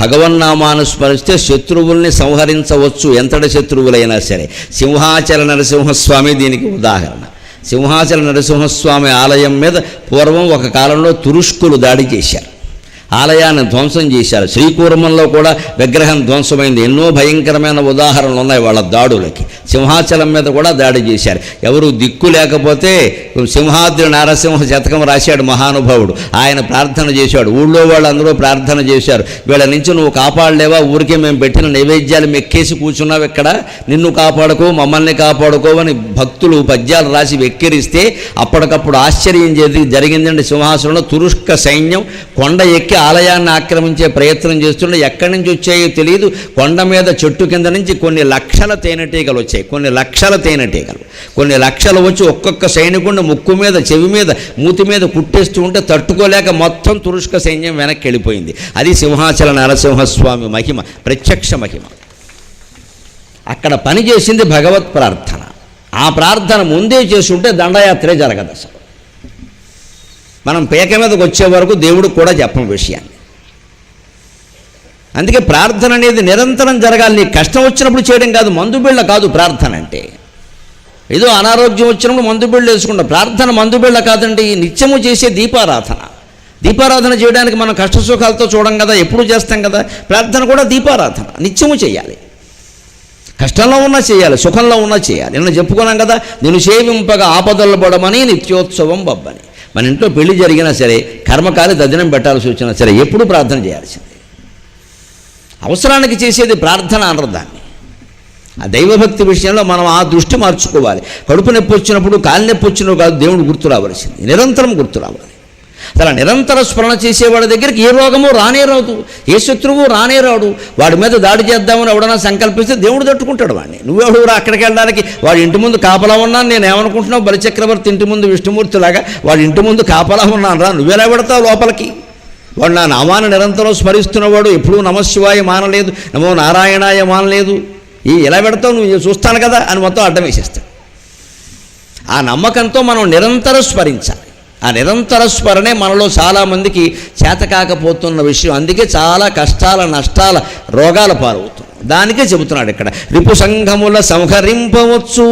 భగవన్నామాను స్మరిస్తే శత్రువుల్ని సంహరించవచ్చు, ఎంతటి శత్రువులైనా సరే. సింహాచల నరసింహస్వామి దీనికి ఉదాహరణ. సింహాచల నరసింహస్వామి ఆలయం మీద పూర్వం ఒక కాలంలో తురుష్కులు దాడి చేశారు, ఆలయాన్ని ధ్వంసం చేశారు. శ్రీకూర్మంలో కూడా విగ్రహం ధ్వంసమైంది. ఎన్నో భయంకరమైన ఉదాహరణలు ఉన్నాయి వాళ్ళ దాడులకి. సింహాచలం మీద కూడా దాడి చేశారు. ఎవరు దిక్కు లేకపోతే సింహాద్రి నారసింహ శతకం రాశాడు మహానుభావుడు. ఆయన ప్రార్థన చేశాడు, ఊళ్ళో వాళ్ళందరూ ప్రార్థన చేశారు, వీళ్ళ నుంచి నువ్వు కాపాడలేవా, ఊరికే మేము పెట్టిన నైవేద్యాలు మెక్కేసి కూర్చున్నావు ఇక్కడ, నిన్ను కాపాడుకో మమ్మల్ని కాపాడుకోవని భక్తులు పద్యాలు రాసి వెక్కిరిస్తే అప్పటికప్పుడు ఆశ్చర్యం జరిగిందండి. సింహాసనంలో తురుష్క సైన్యం కొండ ఎక్కి ఆలయాన్ని ఆక్రమించే ప్రయత్నం చేస్తుండే. ఎక్కడి నుంచి వచ్చాయో తెలియదు. కొండ మీద చెట్టు కింద నుంచి కొన్ని లక్షల తేనెటీగలు వచ్చాయి, కొన్ని లక్షలు వచ్చి ఒక్కొక్క సైనికుడిని ముక్కు మీద, చెవి మీద, మూతి మీద కుట్టేస్తూ ఉంటే తట్టుకోలేక మొత్తం తురుష్క సైన్యం వెనక్కి వెళ్ళిపోయింది. అది సింహాచల నరసింహస్వామి మహిమ, ప్రత్యక్ష మహిమ. అక్కడ పనిచేసింది భగవత్ ప్రార్థన. ఆ ప్రార్థన ముందే చేసుంటే దండయాత్రే జరగదు అసలు. మనం పేక మీదకి వచ్చే వరకు దేవుడు కూడా చెప్పం విషయాన్ని. అందుకే ప్రార్థన అనేది నిరంతరం జరగాలి. నీకు కష్టం వచ్చినప్పుడు చేయడం కాదు, మందు బిళ్ళ కాదు ప్రార్థన అంటే. ఏదో అనారోగ్యం వచ్చినప్పుడు మందు బిళ్ళు వేసుకుంటాం. ప్రార్థన మందు బిళ్ళ కాదండి, నిత్యము చేసే దీపారాధన. దీపారాధన చేయడానికి మనం కష్ట సుఖాలతో చూడం కదా, ఎప్పుడు చేస్తాం కదా. ప్రార్థన కూడా దీపారాధన, నిత్యము చేయాలి. కష్టంలో ఉన్నా చేయాలి, సుఖంలో ఉన్నా చేయాలి. నిన్న చెప్పుకున్నాం కదా, నేను సేవింపగా ఆపదలు పడమని నిత్యోత్సవం బబ్బని. మన ఇంట్లో పెళ్లి జరిగినా సరే, కర్మకాలి దర్శనం పెట్టాల్సి వచ్చినా సరే, ఎప్పుడు ప్రార్థన చేయాల్సింది. అవసరానికి చేసేది ప్రార్థన అనరు దాన్ని. ఆ దైవభక్తి విషయంలో మనం ఆ దృష్టి మార్చుకోవాలి. కడుపు నొప్పి వచ్చినప్పుడు, కాలి నొప్పి వచ్చినప్పుడు కాదు దేవుడు గుర్తు రావాల్సింది, నిరంతరం గుర్తు రావాలి. అలా నిరంతర స్మరణ చేసేవాడి దగ్గరికి ఏ రోగము రానే రాదు, ఏ శత్రువు రానే రాడు. వాడి మీద దాడి చేద్దామని ఎవడన్నా సంకల్పిస్తే దేవుడు తట్టుకుంటాడు వాడిని. నువ్వెవడు అక్కడికి వెళ్ళడానికి? వాడి ఇంటి ముందు కాపలా ఉన్నాను నేను ఏమనుకుంటున్నావు, బలిచక్రవర్తి ఇంటి ముందు విష్ణుమూర్తిలాగా వాడి ఇంటి ముందు కాపలా ఉన్నాను రా, నువ్వెలా పెడతావు లోపలికి? వాడు నా నామాన్ని నిరంతరం స్మరిస్తున్నవాడు, ఎప్పుడూ నమశివాయ మానలేదు, నమో నారాయణాయ మానలేదు. ఎలా పెడతావు, నువ్వు చూస్తాను కదా అని మొత్తం అడ్డం వేసేస్తాడు. ఆ నమ్మకంతో మనం నిరంతరం స్మరించాలి. ఆ నిరంతర స్మరణే మనలో చాలామందికి చేతకాకపోతున్న విషయం. అందుకే చాలా కష్టాల, నష్టాల, రోగాల పాలవుతుంది. దానికే చెబుతున్నాడు ఇక్కడ, రిపు సంఘముల సంహరింపవచ్చు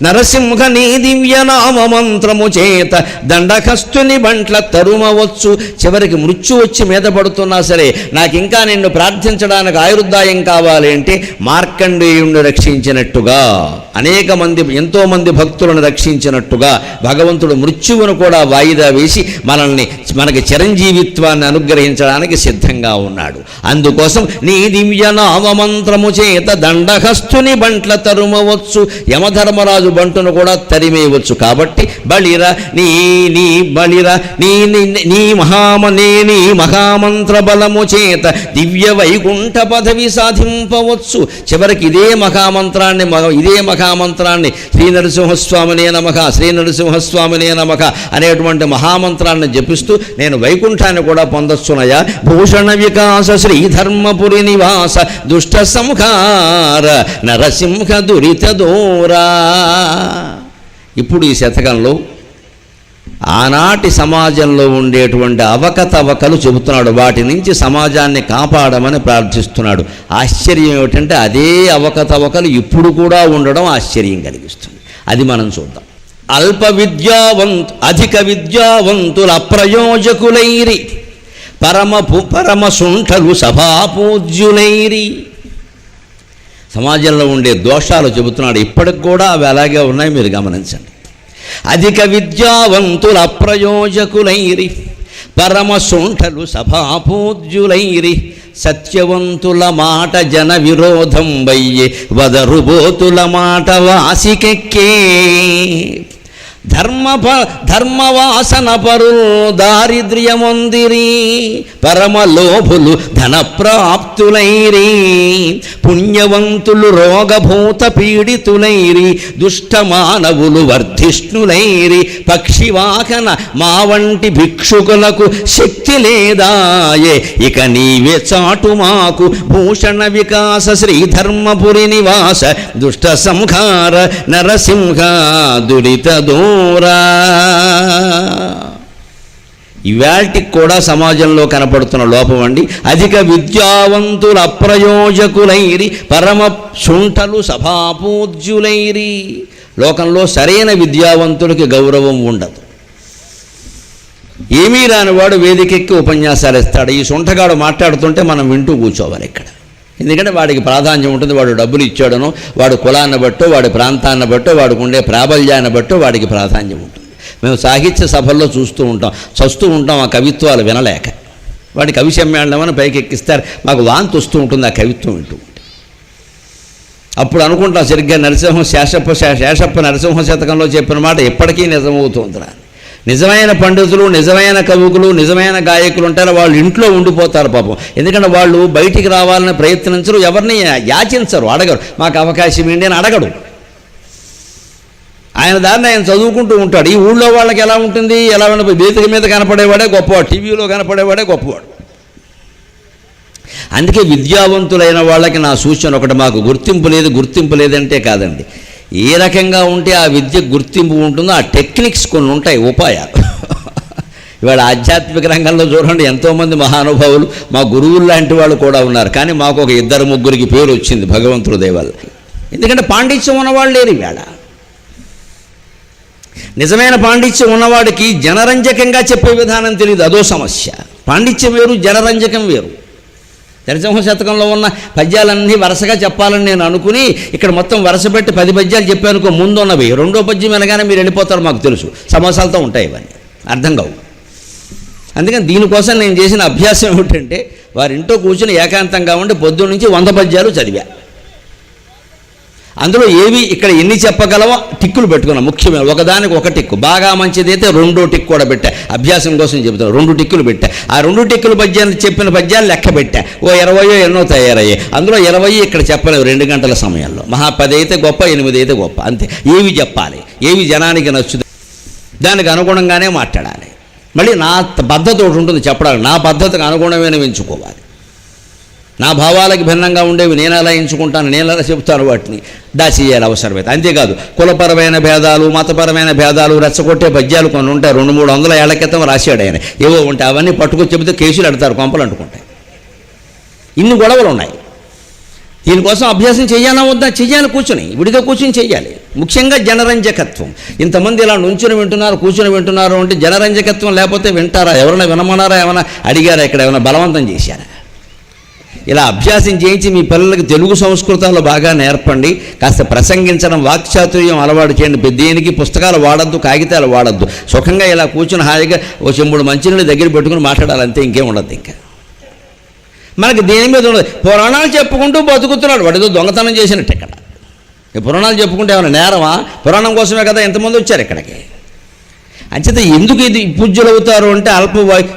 నరసింహ నీ దివ్య నామ మంత్రము చేత దండకస్తుని బంట్ల తరుమవచ్చు. చివరికి మృత్యు వచ్చి మీద పడుతున్నా సరే, నాకు ఇంకా నిన్ను ప్రార్థించడానికి ఆయుర్దాయం కావాలి అంటే మార్కండేయుణ్ణి రక్షించినట్టుగా, అనేక మంది, ఎంతోమంది భక్తులను రక్షించినట్టుగా భగవంతుడు మృత్యువును కూడా వాయిదా వేసి మనకి చిరంజీవిత్వాన్ని అనుగ్రహించడానికి సిద్ధంగా ఉన్నాడు. అందుకోసం నీ దివ్య నామ మంత్రము చేత దండహస్తుని బంట్ల తరుమవచ్చు, యమధర్మరాజు బంటును కూడా తరిమేయవచ్చు. కాబట్టి బలిర నీ బలిర నీ మహామంత్ర బలము చేత దివ్య వైకుంఠ పదవి సాధింపవచ్చు. చివరికి ఇదే మహామంత్రాన్ని శ్రీ నరసింహస్వామినే నమః, శ్రీ నరసింహస్వామినే నమః అనేటువంటి మహామంత్రాన్ని జపిస్తూ నేను వైకుంఠాన్ని కూడా పొందొచ్చునయా. భూషణ వికాస శ్రీధర్మపురి నివాస దుష్ట సంహార నరసింహ దురిత దూరా. ఇప్పుడు ఈ శతకంలో ఆనాటి సమాజంలో ఉండేటువంటి అవకతవకలు చెబుతున్నాడు. వాటి నుంచి సమాజాన్ని కాపాడమని ప్రార్థిస్తున్నాడు. ఆశ్చర్యం ఏమిటంటే అదే అవకతవకలు ఇప్పుడు కూడా ఉండడం ఆశ్చర్యం కలిగిస్తుంది. అది మనం చూద్దాం. అధిక విద్యావంతుల అప్రయోజకులైరి పరమ సుంఠలు సభాపూజ్యులైరి. సమాజంలో ఉండే దోషాలు చెబుతున్నాడు. ఇప్పటికి కూడా అవి అలాగే ఉన్నాయి, మీరు గమనించండి. అధిక విద్యావంతుల అప్రయోజకులైరి పరమ సుంఠలు సభాపూజ్యులైరి సత్యవంతుల మాట జన విరోధం వయ్యే వదరుబోతుల మాట వాసికెక్కే ధర్మవాసన పరులు దారిద్ర్యమొందిరి పరమలోభులు ధనప్రాప్తులైరి పుణ్యవంతులు రోగభూత పీడితులైరి దుష్ట మానవులు వర్ధిష్ణులైరి పక్షివాహన మా వంటి భిక్షుకులకు శక్తి లేదాయే ఇక నీవే చాటు మాకు భూషణ వికాస శ్రీధర్మపురి నివాస దుష్ట సంహార నరసింహ దురిత దూరా. ఇవాటికి కూడా సమాజంలో కనపడుతున్న లోపం అండి. అధిక విద్యావంతులు అప్రయోజకులైరి పరమ శుంఠలు సభాపూజ్యులైరి. లోకంలో సరైన విద్యావంతుడికి గౌరవం ఉండదు. ఏమీ రానివాడు వేదికెక్కి ఉపన్యాసాలు ఇస్తాడు. ఈ శుంఠగాడు మాట్లాడుతుంటే మనం వింటూ కూర్చోవాలి ఇక్కడ. ఎందుకంటే వాడికి ప్రాధాన్యం ఉంటుంది. వాడు డబ్బులు ఇచ్చాడనో, వాడు కులాన్ని బట్టో, వాడి ప్రాంతాన్ని బట్టో, వాడికి ఉండే ప్రాబల్యాన్ని బట్టో వాడికి ప్రాధాన్యం ఉంటుంది. మేము సాహిత్య సభల్లో చస్తూ ఉంటాం ఆ కవిత్వాలు వినలేక. వాడి కవి సమ్మేళనమని పైకి ఎక్కిస్తారు, మాకు వాంతి వస్తూ ఉంటుంది ఆ కవిత్వం వింటూ ఉంటే. అప్పుడు అనుకుంటాం సరిగ్గా శేషప్ప నరసింహ శతకంలో చెప్పిన మాట ఎప్పటికీ నిజమవుతుందిరా. నిజమైన పండితులు, నిజమైన కవులు, నిజమైన గాయకులు ఉంటారు, వాళ్ళు ఇంట్లో ఉండిపోతారు పాపం. ఎందుకంటే వాళ్ళు బయటికి రావాలని ప్రయత్నించరు, ఎవరిని యాచించరు, అడగరు. మాకు అవకాశం ఏంటి అని అడగడు. ఆయన దాన్ని ఆయన చదువుకుంటూ ఉంటాడు. ఈ ఊళ్ళో వాళ్ళకి ఎలా ఉంటుంది, ఎలా ఉండి వేదిక మీద కనపడేవాడే గొప్పవాడు, టీవీలో కనపడేవాడే గొప్పవాడు. అందుకే విద్యావంతులైన వాళ్ళకి నా సూచన ఒకటి, మాకు గుర్తింపు లేదంటే కాదండి, ఏ రకంగా ఉంటే ఆ విద్యకు గుర్తింపు ఉంటుందో ఆ టెక్నిక్స్ కొన్ని ఉంటాయి, ఉపాయాలు. ఇవాళ ఆధ్యాత్మిక రంగంలో చూడండి, ఎంతోమంది మహానుభావులు మా గురువులు లాంటి వాళ్ళు కూడా ఉన్నారు. కానీ మాకు ఒక 2-3 పేరు వచ్చింది భగవంతుడి దయ వల్ల. ఎందుకంటే పాండిత్యం ఉన్నవాళ్ళు లేరు ఇవాళ. నిజమైన పాండిత్యం ఉన్నవాడికి జనరంజకంగా చెప్పే విధానం తెలియదు, అదో సమస్య. పాండిత్యం వేరు, జనరంజకం వేరు. నరసింహ శతకంలో ఉన్న పద్యాలన్నీ వరుసగా చెప్పాలని నేను అనుకుని ఇక్కడ మొత్తం వరుస పెట్టి 10 పద్యాలు చెప్పానుకో, ముందున్నవి 2వ పద్యం అనగానే మీరు వెళ్ళిపోతారు, మాకు తెలుసు, సమాసాలతో ఉంటాయి ఇవన్నీ, అర్థం కావు. అందుకని దీనికోసం నేను చేసిన అభ్యాసం ఏమిటంటే, వారింట్లో కూర్చుని ఏకాంతంగా ఉండి పొద్దున్న నుంచి 100 పద్యాలు చదివా. అందులో ఏవి ఇక్కడ ఎన్ని చెప్పగలవో టిక్కులు పెట్టుకున్నాం. ముఖ్యమైన ఒకదానికి ఒక టిక్కు, బాగా మంచిదైతే 2వ టిక్కు కూడా పెట్టా, అభ్యాసం కోసం చెబుతాను. 2 టిక్కులు పెట్టా. ఆ 2 టిక్కుల పద్యాలు చెప్పిన పద్యాలు లెక్క పెట్టా. ఓ 20 ఎన్నో తయారయ్యాయి. అందులో 20 ఇక్కడ చెప్పలేవు 2 గంటల సమయంలో. 10 అయితే గొప్ప, 8 అయితే గొప్ప, అంతే. ఏవి చెప్పాలి, ఏవి జనానికి నచ్చుతుంది, దానికి అనుగుణంగానే మాట్లాడాలి. మళ్ళీ నా పద్ధతి ఒకటి ఉంటుంది చెప్పడానికి, నా పద్ధతికి అనుగుణమైన ఎంచుకోవాలి. నా భావాలకు భిన్నంగా ఉండేవి నేను ఎలా ఎంచుకుంటాను, నేను ఎలా చెబుతాను, వాటిని దాచేయాలి అవసరమైతే. అంతేకాదు కులపరమైన భేదాలు, మతపరమైన భేదాలు రెచ్చగొట్టే పద్యాలు కొన్ని ఉంటాయి. 200-300 ఏళ్ల క్రితం రాశాడు ఆయన, ఏవో ఉంటాయి. అవన్నీ పట్టుకొచ్చి చెబితే కేసులు ఎడతారు, కొంపలు అంటుకుంటాయి. ఇన్ని గొడవలు ఉన్నాయి. దీనికోసం అభ్యాసం చేయాలా వద్దా? చెయ్యాలి, కూర్చొని విడిగా కూర్చొని చెయ్యాలి. ముఖ్యంగా జనరంజకత్వం. ఇంతమంది ఇలా నుంచుని వింటున్నారు, కూర్చొని వింటున్నారు అంటే జనరంజకత్వం లేకపోతే వింటారా? ఎవరైనా వినమన్నారా? ఏమైనా అడిగారా? ఇక్కడ ఏమైనా బలవంతం చేశారా? ఇలా అభ్యాసం చేయించి మీ పిల్లలకి తెలుగు సంస్కృతాలు బాగా నేర్పండి. కాస్త ప్రసంగించడం, వాక్చాతుర్యం అలవాటు చేయండి. దేనికి పుస్తకాలు వాడద్దు, కాగితాలు వాడద్దు. సుఖంగా ఇలా కూర్చుని హాయిగా ఓ చెంబుడు మంచినీళ్ళు దగ్గర పెట్టుకుని మాట్లాడాలంతే, ఇంకేం ఉండదు. ఇంకా మనకి దేని మీద ఉండదు. పురాణాలు చెప్పుకుంటూ బతుకుతున్నాడు, వాడితో దొంగతనం చేసినట్టు. ఇక్కడ ఈ పురాణాలు చెప్పుకుంటే ఏమైనా నేరమా? పురాణం కోసమే కదా ఎంతమంది వచ్చారు ఇక్కడికి. అంచేత ఎందుకు ఇది పూజ్యులు అవుతారు అంటే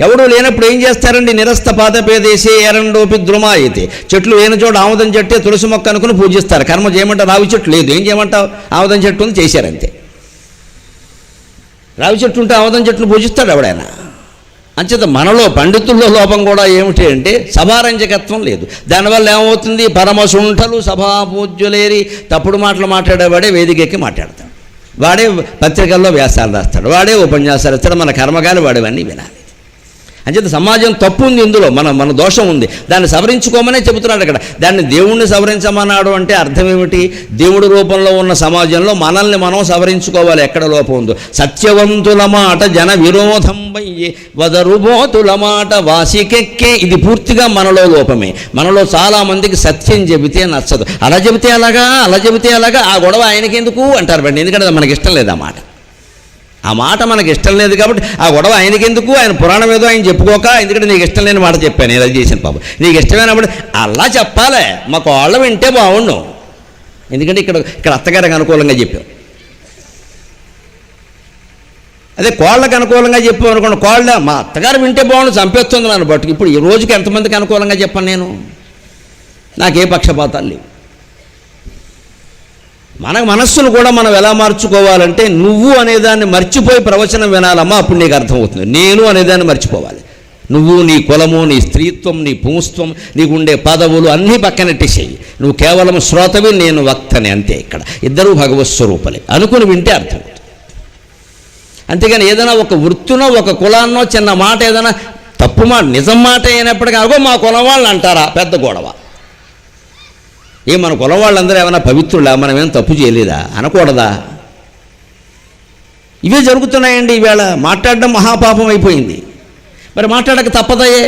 ఎవడు లేనప్పుడు ఏం చేస్తారండి? నిరస్త పాదపేదేశే ఎరండోపి ద్రుమాయితే. చెట్లు లేని చోట ఆముదం చెట్టే తులసి మొక్క అనుకుని పూజిస్తారు. కర్మ చేయమంటారు, రావి చెట్టు లేదు, ఏం చేయమంటావు? ఆముదం చెట్టు ఉంది, చేశారంతే. రావి చెట్టు ఉంటే ఆముదం చెట్టును పూజిస్తాడు ఎవడైనా. అంచేత మనలో పండితుల్లో లోపం కూడా ఏమిటి అంటే సభారంజకత్వం లేదు. దానివల్ల ఏమవుతుంది? పరమశుంఠలు సభాపూజ్యులేరి తప్పుడు మాటలు మాట్లాడేవాడే వేదికెక్కి మాట్లాడతాడు, వాడే పత్రికల్లో వ్యాసాలు రాస్తాడు, వాడే ఉపన్యాసాలు ఇస్తాడు. మన కర్మగాలి వాడేవన్నీ వినాలి. అంచేత సమాజం తప్పు ఉంది, ఇందులో మన దోషం ఉంది. దాన్ని సవరించుకోమనే చెబుతున్నాడు ఇక్కడ. దాన్ని దేవుణ్ణి సవరించమన్నాడు అంటే అర్థం ఏమిటి? దేవుడి రూపంలో ఉన్న సమాజంలో మనల్ని మనం సవరించుకోవాలి. ఎక్కడ లోపం ఉందో. సత్యవంతుల మాట జన విరోధం వయ్యే, వదరుబోతుల మాట వాసికెక్కే. ఇది పూర్తిగా మనలో లోపమే. మనలో చాలామందికి సత్యం చెబితే నచ్చదు. అలా చెబితే అలాగా, అలా చెబితే అలాగా, ఆ గొడవ ఆయనకి ఎందుకు అంటారు. ఎందుకంటే మనకి ఇష్టం లేదు ఆ మాట మనకి ఇష్టం లేదు కాబట్టి ఆ గొడవ ఆయనకి ఎందుకు? ఆయన పురాణం ఏదో ఆయన చెప్పుకోక, ఎందుకంటే నీకు ఇష్టం లేని మాట చెప్పాను, ఇలా చేసిన పాపం. నీకు ఇష్టమైనప్పుడు అలా చెప్పాలే, మా కోళ్ళ వింటే బాగుండు. ఎందుకంటే ఇక్కడ అత్తగారికి అనుకూలంగా చెప్పాం. అదే కోళ్ళకి అనుకూలంగా చెప్పాం అనుకోండి, కోళ్ళ మా అత్తగారు వింటే బాగుండు, చంపేస్తుంది నన్ను బట్టు. ఇప్పుడు ఈ రోజుకి ఎంతమందికి అనుకూలంగా చెప్పాను నేను? నాకే పక్షపాతాలు లేవు. మన మనస్సును కూడా మనం ఎలా మార్చుకోవాలంటే, నువ్వు అనేదాన్ని మర్చిపోయి ప్రవచనం వినాలమ్మా, అప్పుడు నీకు అర్థమవుతుంది. నేను అనేదాన్ని మర్చిపోవాలి. నువ్వు, నీ కులము, నీ స్త్రీత్వం, నీ పుంస్త్వం, నీకుండే పదవులు అన్నీ పక్కనెట్టేసేయి. నువ్వు కేవలం శ్రోతవి, నేను వక్తని, అంతే. ఇక్కడ ఇద్దరూ భగవత్ స్వరూపలే అనుకుని వింటే అర్థమవుతుంది. అంతేగాని ఏదైనా ఒక వృత్తినో ఒక కులాన్నో చిన్న మాట ఏదైనా తప్పు మాట నిజం మాట అయినప్పటికీ అగో మా కులం వాళ్ళు అంటారా, పెద్ద గొడవ. మన కులం వాళ్ళందరూ ఏమైనా పవిత్రులా, మనం ఏం తప్పు చేయలేదా అనకూడదా? ఇవే జరుగుతున్నాయండి ఈవేళ. మాట్లాడడం మహాపాపం అయిపోయింది. మరి మాట్లాడక తప్పదయే.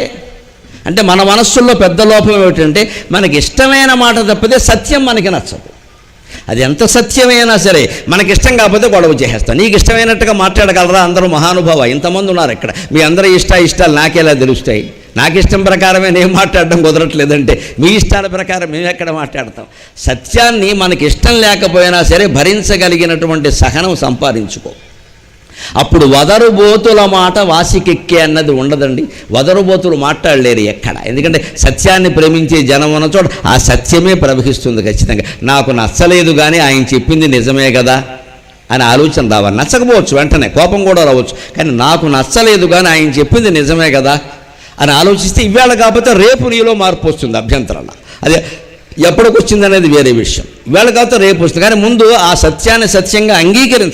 అంటే మన మనస్సుల్లో పెద్ద లోపం ఏమిటంటే మనకి ఇష్టమైన మాట తప్పితే సత్యం మనకి నచ్చదు. అది ఎంత సత్యమైనా సరే మనకిష్టం కాకపోతే గొడవ చేసేస్తాను. నీకు ఇష్టమైనట్టుగా మాట్లాడగలరా అందరూ? మహానుభావ ఇంతమంది ఉన్నారు ఇక్కడ. మీ అందరి ఇష్టాలు నాకెలా తెలుస్తాయి? నాకు ఇష్టం ప్రకారమే నేను మాట్లాడడం కుదరట్లేదంటే మీ ఇష్టాల ప్రకారం మేము ఎక్కడ మాట్లాడతాం? సత్యాన్ని మనకి ఇష్టం లేకపోయినా సరే భరించగలిగినటువంటి సహనం సంపాదించుకో. అప్పుడు వదరుబోతుల మాట వాసికెక్కే అన్నది ఉండదండి. వదరుబోతులు మాట్లాడలేరు ఎక్కడ. ఎందుకంటే సత్యాన్ని ప్రేమించే జనం ఉన్న చోట ఆ సత్యమే ప్రవహిస్తుంది ఖచ్చితంగా. నాకు నచ్చలేదు కానీ ఆయన చెప్పింది నిజమే కదా అని ఆలోచన రావాలి. నచ్చకపోవచ్చు, వెంటనే కోపం కూడా రావచ్చు, కానీ నాకు నచ్చలేదు కానీ ఆయన చెప్పింది నిజమే కదా అని ఆలోచిస్తే ఇవాళ కాకపోతే రేపు నీలో మార్పు వస్తుంది. అభ్యంతరాల అదే ఎప్పటికొచ్చింది అనేది వేరే విషయం. ఇవాళ కాకపోతే రేపు వస్తుంది, కానీ ముందు ఆ సత్యాన్ని సత్యంగా అంగీకరించాలి.